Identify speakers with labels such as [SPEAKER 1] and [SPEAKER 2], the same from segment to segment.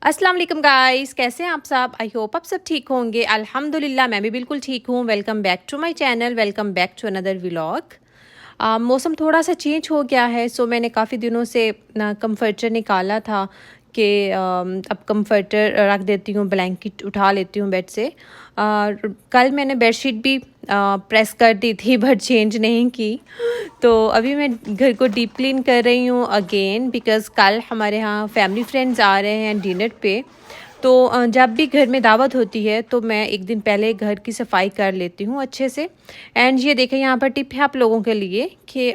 [SPEAKER 1] अस्सलाम वालेकुम गाइस, कैसे हैं आप सब? आई होप आप सब ठीक होंगे। अल्हम्दुलिल्लाह मैं भी बिल्कुल ठीक हूँ। Welcome back to my channel, welcome back to another vlog. मौसम थोड़ा सा चेंज हो गया है, सो मैंने काफ़ी दिनों से ना कम्फर्टर निकाला था कि अब कम्फर्टर रख देती हूँ, ब्लैंकेट उठा लेती हूँ बेड से। कल मैंने बेडशीट भी प्रेस कर दी थी बट चेंज नहीं की। तो अभी मैं घर को डीप क्लीन कर रही हूँ अगेन, बिकॉज़ कल हमारे यहाँ फैमिली फ्रेंड्स आ रहे हैं डिनर पे। तो जब भी घर में दावत होती है तो मैं एक दिन पहले घर की सफाई कर लेती हूँ अच्छे से। एंड ये देखें, यहाँ पर टिप है आप लोगों के लिए कि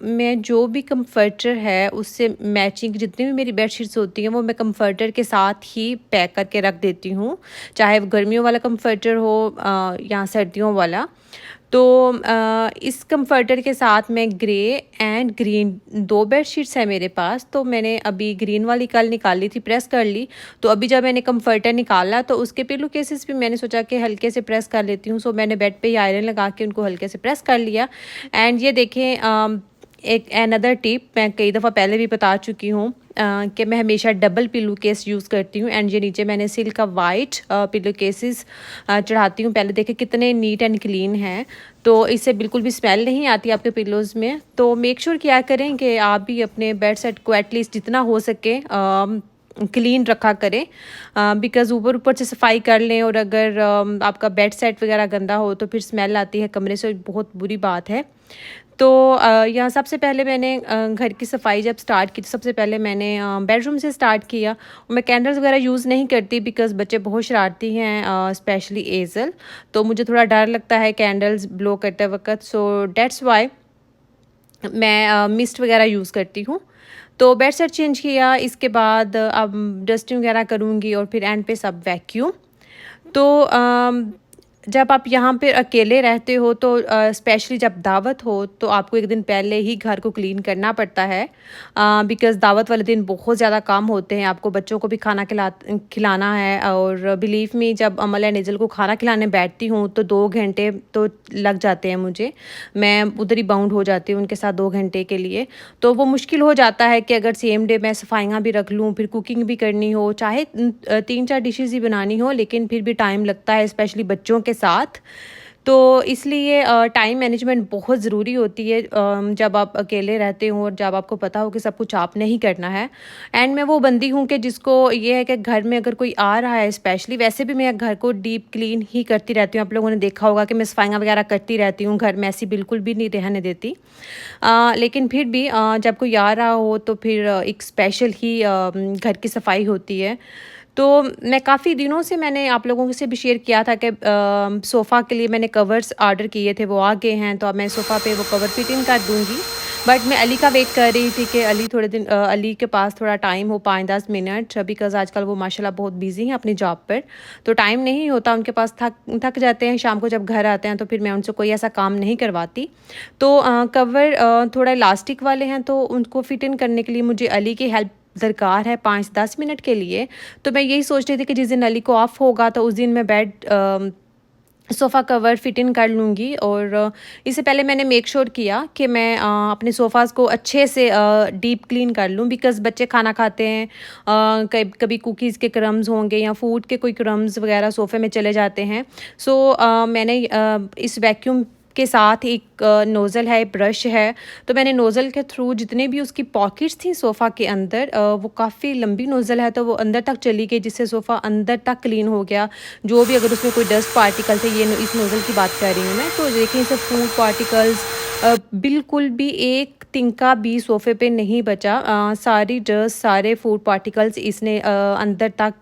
[SPEAKER 1] मैं जो भी कंफर्टर है उससे मैचिंग जितनी भी मेरी बेडशीट्स होती हैं वो मैं कंफर्टर के साथ ही पैक करके रख देती हूँ, चाहे वो गर्मियों वाला कंफर्टर हो या सर्दियों वाला। तो इस कंफर्टर के साथ मैं ग्रे एंड ग्रीन दो बेडशीट्स है मेरे पास। तो मैंने अभी ग्रीन वाली कल निकाली थी, प्रेस कर ली। तो अभी जब मैंने कंफर्टर निकाला तो उसके पिलो केसेस भी मैंने सोचा कि हल्के से प्रेस कर लेती हूँ। सो मैंने बेड पे ही आयरन लगा के उनको हल्के से प्रेस कर लिया। एंड ये देखें, एक अनदर टिप मैं कई दफ़ा पहले भी बता चुकी हूँ कि मैं हमेशा डबल पिलो केस यूज़ करती हूँ। एंड ये नीचे मैंने सिल्क का वाइट पिलो केसेस चढ़ाती हूँ। पहले देखें कितने नीट एंड क्लीन हैं, तो इससे बिल्कुल भी स्मेल नहीं आती आपके पिलोज़ में। तो मेक श्योर किया करें कि आप भी अपने बेड सेट को एटलीस्ट जितना हो सके क्लीन रखा करें, बिकॉज़ ऊपर ऊपर से सफाई कर लें और अगर आपका बेड सेट वगैरह गंदा हो तो फिर स्मेल आती है कमरे से, बहुत बुरी बात है। तो यहाँ सबसे पहले मैंने घर की सफाई जब स्टार्ट की तो सबसे पहले मैंने बेडरूम से स्टार्ट किया। मैं कैंडल्स वगैरह यूज़ नहीं करती बिकॉज़ बच्चे बहुत शरारती हैं, स्पेशली एज़ल। तो मुझे थोड़ा डर लगता है कैंडल्स ब्लो करते वक्त, सो दैट्स वाई मैं मिस्ट वगैरह यूज़ करती हूँ। तो बेड सेट चेंज किया, इसके बाद अब डस्टिंग वगैरह करूँगी और फिर एंड पे सब वैक्यूम। तो जब आप यहाँ पे अकेले रहते हो तो स्पेशली जब दावत हो तो आपको एक दिन पहले ही घर को क्लीन करना पड़ता है, बिकॉज़ दावत वाले दिन बहुत ज़्यादा काम होते हैं। आपको बच्चों को भी खाना खिलाना है, और बिलीव मी जब अमल या निज़ल को खाना खिलाने बैठती हूँ तो 2 घंटे तो लग जाते हैं मुझे। मैं उधर ही बाउंड हो जाती हूँ उनके साथ 2 घंटे के लिए। तो वो मुश्किल हो जाता है कि अगर सेम डे मैं सफाइयाँ भी रख लूँ, फिर कुकिंग भी करनी हो, चाहे 3-4 डिशेज़ ही बनानी हो, लेकिन फिर भी टाइम लगता है स्पेशली बच्चों के साथ। तो इसलिए टाइम मैनेजमेंट बहुत ज़रूरी होती है जब आप अकेले रहते हो और जब आपको पता हो कि सब कुछ आपने ही करना है। एंड मैं वो बंदी हूँ कि जिसको ये है कि घर में अगर कोई आ रहा है, स्पेशली वैसे भी मैं घर को डीप क्लीन ही करती रहती हूँ। आप लोगों ने देखा होगा कि मैं सफाइयाँ वगैरह करती रहती हूँ, घर मैसी बिल्कुल भी नहीं रहने देती। लेकिन फिर भी जब कोई आ रहा हो तो फिर एक स्पेशल ही घर की सफाई होती है। तो मैं काफ़ी दिनों से मैंने आप लोगों से भी शेयर किया था कि सोफ़ा के लिए मैंने कवर्स ऑर्डर किए थे, वो आ गए हैं। तो अब मैं सोफ़ा पे वो कवर फिटिंग कर दूँगी। बट मैं अली का वेट कर रही थी कि अली थोड़े दिन अली के पास थोड़ा टाइम हो 5-10 मिनट, बिकॉज़ आजकल वो माशाल्लाह बहुत बिज़ी हैं अपनी जॉब पर। तो टाइम नहीं होता उनके पास, थक थक जाते हैं शाम को जब घर आते हैं, तो फिर मैं उनसे कोई ऐसा काम नहीं करवाती। तो कवर थोड़ा इलास्टिक वाले हैं, तो उनको फिट इन करने के लिए मुझे अली की हेल्प दरकार है 5-10 मिनट के लिए। तो मैं यही सोच रही थी कि जिस दिन अली को ऑफ होगा तो उस दिन मैं सोफ़ा कवर फिट इन कर लूँगी। और इससे पहले मैंने मेक श्योर किया कि मैं अपने सोफ़ाज़ को अच्छे से डीप क्लीन कर लूँ, बिकॉज़ बच्चे खाना खाते हैं, कभी कुकीज़ के क्रम्स होंगे या फूड के कोई क्रम्स वगैरह सोफ़े में चले जाते हैं। सो मैंने इस वैक्यूम के साथ एक नोज़ल है, ब्रश है। तो मैंने नोज़ल के थ्रू जितने भी उसकी पॉकेट्स थी सोफ़ा के अंदर, वो काफ़ी लंबी नोज़ल है तो वो अंदर तक चली गई, जिससे सोफ़ा अंदर तक क्लीन हो गया। जो भी अगर उसमें कोई डस्ट पार्टिकल थे, ये इस नोज़ल की बात कर रही हूँ मैं, तो देखिए इसे फूड पार्टिकल्स बिल्कुल भी एक तिनका भी सोफ़े पे नहीं बचा। सारी डस्ट, सारे फूड पार्टिकल्स इसने अंदर तक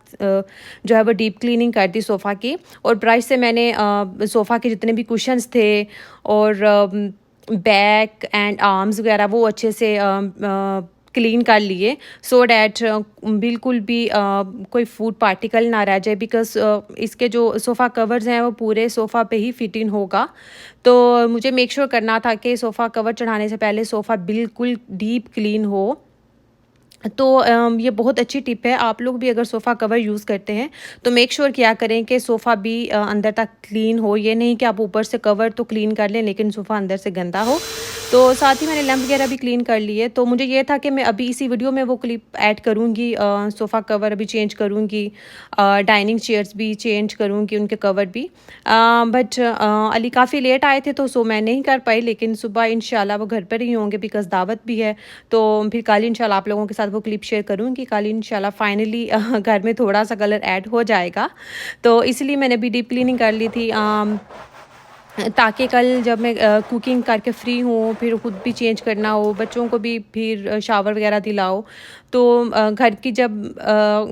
[SPEAKER 1] जो है वो डीप क्लीनिंग कर दी सोफ़ा की। और ब्रश से मैंने सोफ़ा के जितने भी कुशन्स थे और बैक एंड आर्म्स वगैरह वो अच्छे से क्लीन कर लिए, सो डैट बिल्कुल भी कोई फूड पार्टिकल ना रह जाए, बिकॉज़ इसके जो सोफ़ा कवर्स हैं वो पूरे सोफ़ा पे ही फिट इन होगा। तो मुझे मेक श्योर करना था कि सोफ़ा कवर चढ़ाने से पहले सोफ़ा बिल्कुल डीप क्लीन हो। तो ये बहुत अच्छी टिप है। आप लोग भी अगर सोफ़ा कवर यूज़ करते हैं तो मेक श्योर किया करें कि सोफ़ा भी अंदर तक क्लीन हो। ये नहीं कि आप ऊपर से कवर तो क्लीन कर लें लेकिन सोफ़ा अंदर से गंदा हो। तो साथ ही मैंने लैंप वगैरह भी क्लीन कर लिए। तो मुझे ये था कि मैं अभी इसी वीडियो में वो क्लिप ऐड करूँगी। सोफ़ा कवर अभी चेंज करूँगी, डाइनिंग चेयर्स भी चेंज करूँगी, उनके कवर भी। बट अली काफ़ी लेट आए थे तो सो मैं नहीं कर पाई, लेकिन सुबह इंशाल्लाह वो घर पर ही होंगे बिकॉज़ दावत भी है। तो फिर कल इंशाल्लाह आप लोगों के साथ वो क्लिप शेयर करूँगी। कल इंशाल्लाह फाइनली घर में थोड़ा-सा कलर ऐड हो जाएगा। तो इसलिए मैंने अभी डीप क्लीनिंग कर ली थी, ताकि कल जब मैं कुकिंग करके फ्री हूँ, फिर खुद भी चेंज करना हो, बच्चों को भी फिर शावर वगैरह दिलाओ, तो घर की जब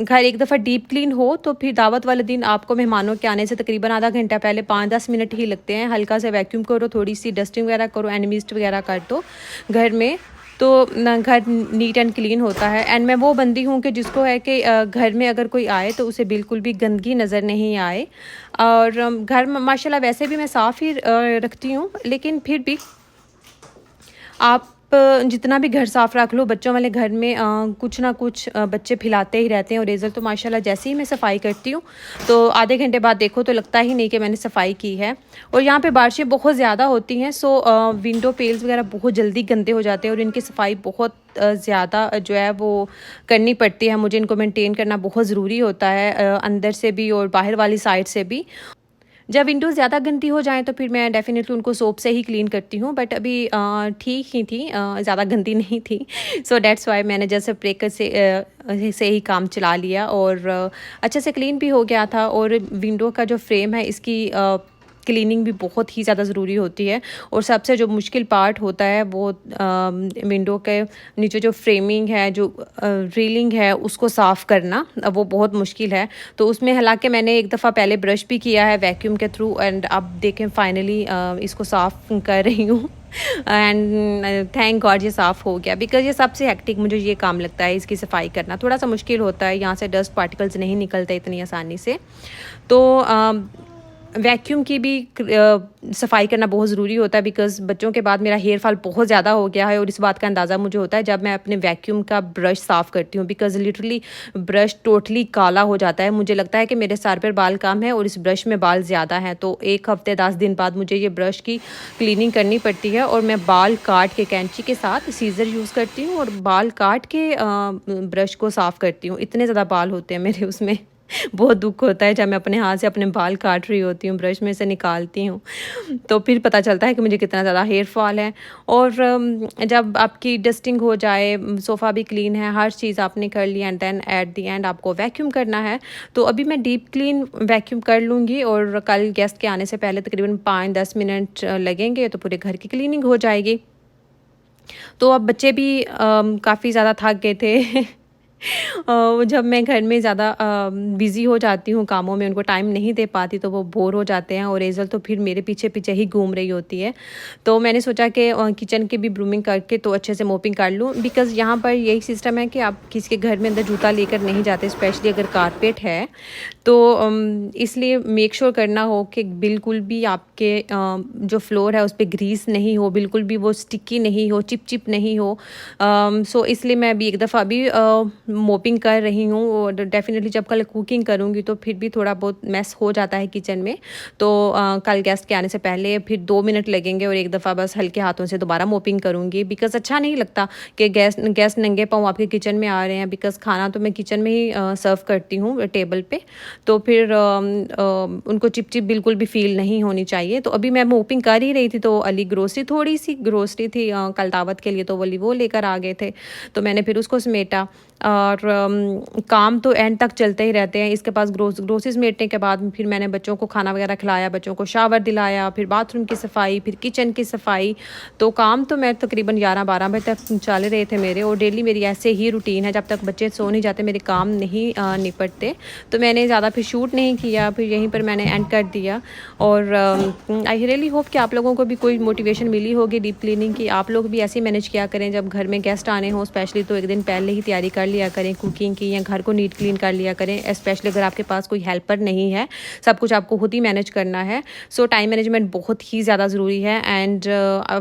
[SPEAKER 1] घर एक दफ़ा डीप क्लीन हो तो फिर दावत वाले दिन आपको मेहमानों के आने से तकरीबन आधा घंटा पहले 5-10 मिनट ही लगते हैं। हल्का सा वैक्यूम करो, थोड़ी सी डस्टिंग वगैरह करो, एनिमिस्ट वगैरह कर दो घर में, तो ना घर नीट एंड क्लीन होता है। एंड मैं वो बंदी हूँ कि जिसको है कि घर में अगर कोई आए तो उसे बिल्कुल भी गंदगी नज़र नहीं आए। और घर में माशाल्लाह वैसे भी मैं साफ़ ही रखती हूँ, लेकिन फिर भी आप जितना भी घर साफ़ रख लो, बच्चों वाले घर में कुछ ना कुछ बच्चे फैलाते ही रहते हैं। और रेज़र तो माशाल्लाह जैसे ही मैं सफाई करती हूँ तो आधे घंटे बाद देखो तो लगता ही नहीं कि मैंने सफाई की है। और यहाँ पे बारिशें बहुत ज़्यादा होती हैं, सो विंडो पेल्स वगैरह बहुत जल्दी गंदे हो जाते हैं और इनकी सफाई बहुत ज़्यादा जो है वो करनी पड़ती है मुझे। इनको मेंटेन करना बहुत ज़रूरी होता है, अंदर से भी और बाहर वाली साइड से भी। जब विंडोज़ ज़्यादा गंदी हो जाएँ तो फिर मैं डेफ़िनेटली उनको सोप से ही क्लीन करती हूँ, बट अभी ठीक ही थी, ज़्यादा गंदी नहीं थी। सो दैट्स व्हाई मैंने जैसे ब्रेकर से ही काम चला लिया और अच्छे से क्लीन भी हो गया था। और विंडो का जो फ्रेम है इसकी क्लीनिंग भी बहुत ही ज़्यादा ज़रूरी होती है। और सबसे जो मुश्किल पार्ट होता है वो विंडो के नीचे जो फ्रेमिंग है, जो रीलिंग है, उसको साफ़ करना, वो बहुत मुश्किल है। तो उसमें हालांकि मैंने एक दफ़ा पहले ब्रश भी किया है वैक्यूम के थ्रू, एंड अब देखें फाइनली इसको साफ़ कर रही हूँ। एंड थैंक गॉड ये साफ़ हो गया, बिकॉज़ ये सबसे हेक्टिक मुझे ये काम लगता है, इसकी सफाई करना थोड़ा सा मुश्किल होता है। यहाँ से डस्ट पार्टिकल्स नहीं निकलते इतनी आसानी से। तो वैक्यूम की भी सफाई करना बहुत ज़रूरी होता है, बिकॉज़ बच्चों के बाद मेरा हेयर फॉल बहुत ज़्यादा हो गया है। और इस बात का अंदाज़ा मुझे होता है जब मैं अपने वैक्यूम का ब्रश साफ़ करती हूँ, बिकॉज़ लिटरली ब्रश टोटली काला हो जाता है। मुझे लगता है कि मेरे सर पर बाल कम है और इस ब्रश में बाल ज़्यादा हैं, तो 1 हफ़्ते 10 दिन बाद मुझे ये ब्रश की क्लीनिंग करनी पड़ती है। और मैं बाल काट के कैंची के साथ सीज़र यूज़ करती हूँ और बाल काट के ब्रश को साफ़ करती हूँ। इतने ज़्यादा बाल होते हैं मेरे उसमें। बहुत दुःख होता है जब मैं अपने हाथ से अपने बाल काट रही होती हूँ, ब्रश में से निकालती हूँ, तो फिर पता चलता है कि मुझे कितना ज़्यादा हेयर फॉल है। और जब आपकी डस्टिंग हो जाए, सोफ़ा भी क्लीन है, हर चीज़ आपने कर ली, and then at the end आपको वैक्यूम करना है। तो अभी मैं डीप क्लीन वैक्यूम कर लूँगी और कल गेस्ट के आने से पहले तकरीबन 5-10 मिनट लगेंगे तो पूरे घर की क्लीनिंग हो जाएगी। तो अब बच्चे भी काफ़ी ज़्यादा थक गए थे। जब मैं घर में ज़्यादा बिज़ी हो जाती हूँ कामों में, उनको टाइम नहीं दे पाती, तो वो बोर हो जाते हैं और एज़ल तो फिर मेरे पीछे पीछे ही घूम रही होती है। तो मैंने सोचा कि किचन की भी ब्रूमिंग करके तो अच्छे से मोपिंग कर लूँ, बिकॉज़ यहाँ पर यही सिस्टम है कि आप किसी के घर में अंदर जूता लेकर नहीं जाते, स्पेशली अगर कारपेट है। तो इसलिए मेक श्योर करना हो कि बिल्कुल भी आपके जो फ्लोर है उस पे ग्रीस नहीं हो, बिल्कुल भी वो स्टिकी नहीं हो, चिप नहीं हो। सो इसलिए मैं अभी एक दफ़ा अभी मोपिंग कर रही हूँ। और डेफ़िनेटली जब कल कुकिंग करूँगी तो फिर भी थोड़ा बहुत मेस हो जाता है किचन में। तो कल गेस्ट के आने से पहले फिर 2 मिनट लगेंगे और एक दफ़ा बस हल्के हाथों से दोबारा मोपिंग करूँगी, बिकॉज़ अच्छा नहीं लगता कि गेस्ट नंगे पाँव आपके किचन में आ रहे हैं, बिकॉज़ खाना तो मैं किचन में ही सर्व करती हूँ टेबल पे। तो फिर उनको चिप बिल्कुल भी फ़ील नहीं होनी चाहिए। तो अभी मैं मोपिंग कर ही रही थी तो अली ग्रोसरी, थोड़ी सी ग्रोसरी थी कल दावत के लिए, तो वो लेकर आ गए थे, तो मैंने फिर उसको समेटा। और काम तो एंड तक चलते ही रहते हैं। इसके पास ग्रोसरीज समेटने के बाद फिर मैंने बच्चों को खाना वगैरह खिलाया, बच्चों को शावर दिलाया, फिर बाथरूम की सफाई, फिर किचन की सफाई। तो काम तो मैं तकरीबन 11-12 बजे तक चल रहे थे मेरे। और डेली मेरी ऐसे ही रूटीन है, जब तक बच्चे सो नहीं जाते मेरे काम नहीं निपटते। तो मैंने ज़्यादा फिर शूट नहीं किया, फिर यहीं पर मैंने एंड कर दिया। और आई रियली होप कि आप लोगों को भी कोई मोटिवेशन मिली होगी डीप क्लीनिंग की। आप लोग भी ऐसे ही मैनेज किया करें, जब घर में गेस्ट आने हों स्पेशली तो एक दिन पहले ही तैयारी कर कर लिया करें कुकिंग की, या घर को नीट क्लीन कर लिया करें, स्पेशली अगर आपके पास कोई हेल्पर नहीं है, सब कुछ आपको खुद ही मैनेज करना है। सो टाइम मैनेजमेंट बहुत ही ज़्यादा ज़रूरी है। एंड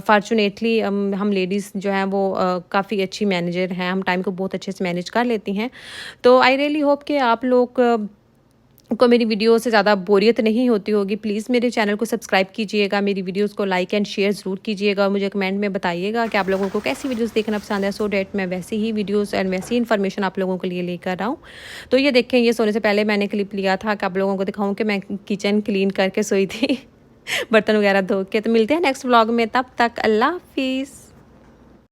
[SPEAKER 1] फॉर्चुनेटली हम लेडीज़ जो हैं वो काफ़ी अच्छी मैनेजर हैं, हम टाइम को बहुत अच्छे से मैनेज कर लेती हैं। तो आई रियली होप कि आप लोग को मेरी वीडियो से ज़्यादा बोरियत नहीं होती होगी। प्लीज़ मेरे चैनल को सब्सक्राइब कीजिएगा, मेरी वीडियोस को लाइक एंड शेयर ज़रूर कीजिएगा, और मुझे कमेंट में बताइएगा कि आप लोगों को कैसी वीडियोस देखना पसंद है, सो डैट मैं वैसी ही वीडियोस एंड वैसी इन्फॉर्मेशन आप लोगों के लिए लेकर आऊँ। तो ये देखें, ये सोने से पहले मैंने क्लिप लिया था कि आप लोगों को दिखाऊँ कि मैं किचन क्लीन करके सोई थी बर्तन वगैरह धो के। तो मिलते हैं नेक्स्ट व्लॉग में, तब तक अल्लाह हाफिज़।